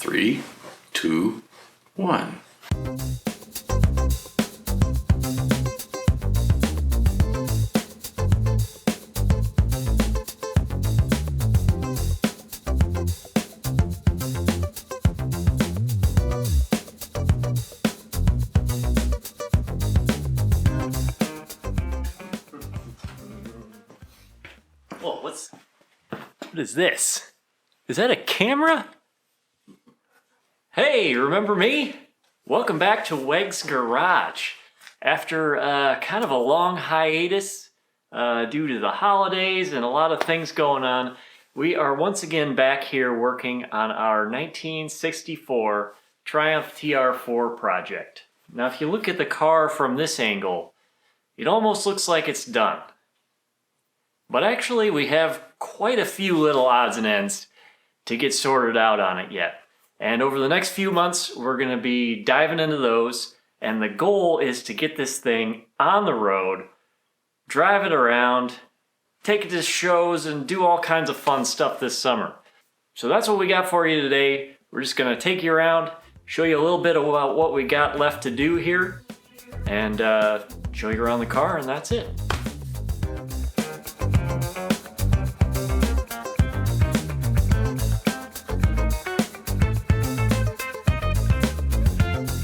3, 2, 1. Whoa, what is this? Is that a camera? Hey, remember me? Welcome back to Wegs Garage. After kind of a long hiatus due to the holidays and a lot of things going on, we are once again back here working on our 1964 Triumph TR4 project. Now, if you look at the car from this angle, it almost looks like it's done. But actually, we have quite a few little odds and ends to get sorted out on it yet. And over the next few months, we're going to be diving into those. And the goal is to get this thing on the road, drive it around, take it to shows, and do all kinds of fun stuff this summer. So that's what we got for you today. We're just going to take you around, show you a little bit about what we got left to do here, and show you around the car, and that's it.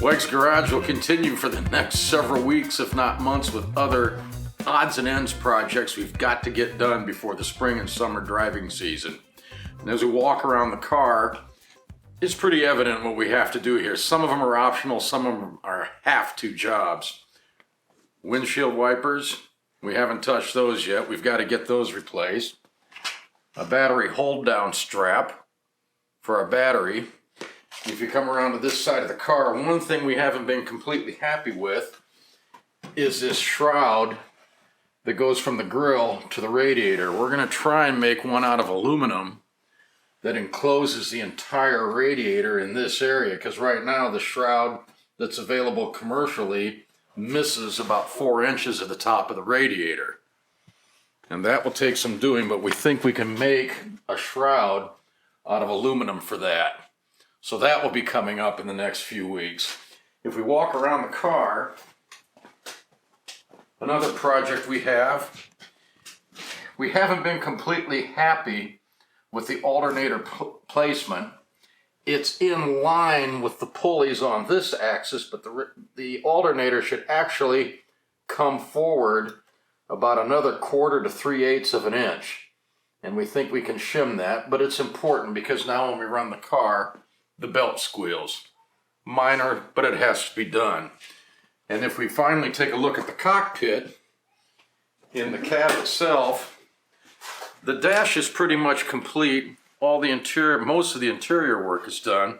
Wegs Garage will continue for the next several weeks, if not months, with other odds and ends projects we've got to get done before the spring and summer driving season. And as we walk around the car, it's pretty evident what we have to do here. Some of them are optional, some of them are have-to jobs. Windshield wipers, we haven't touched those yet. We've got to get those replaced. A battery hold-down strap for our battery. If you come around to this side of the car, one thing we haven't been completely happy with is this shroud that goes from the grill to the radiator. We're going to try and make one out of aluminum that encloses the entire radiator in this area, because right now the shroud that's available commercially misses about 4 inches at the top of the radiator. And that will take some doing, but we think we can make a shroud out of aluminum for that. So that will be coming up in the next few weeks. If we walk around the car, another project we haven't been completely happy with the alternator placement. It's in line with the pulleys on this axis, but the alternator should actually come forward about another 1/4 to 3/8 of an inch. And we think we can shim that, but it's important because now when we run the car, the belt squeals. Minor, but it has to be done. And if we finally take a look at the cockpit, in the cab itself, the dash is pretty much complete. All the interior, most of the interior work is done,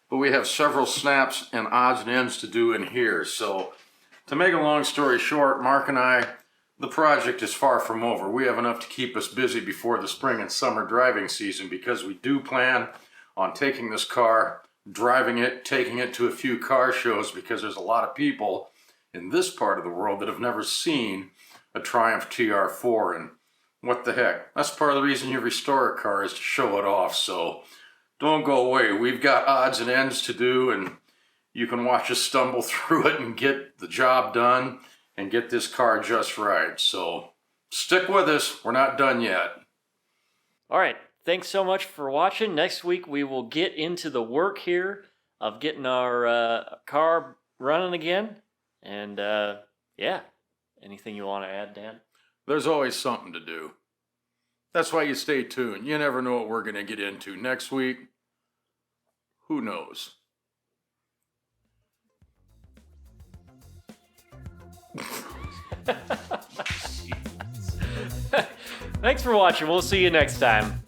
but we have several snaps and odds and ends to do in here. So to make a long story short, Mark and I, the project is far from over. We have enough to keep us busy before the spring and summer driving season, because we do plan on taking this car, driving it, taking it to a few car shows, because there's a lot of people in this part of the world that have never seen a Triumph TR4, and what the heck, that's part of the reason you restore a car, is to show it off. So don't go away. We've got odds and ends to do, and you can watch us stumble through it and get the job done and get this car just right. So stick with us, we're not done yet. All right. Thanks so much for watching. Next week, we will get into the work here of getting our car running again. And yeah, anything you want to add, Dan? There's always something to do. That's why you stay tuned. You never know what we're going to get into next week. Who knows? Thanks for watching. We'll see you next time.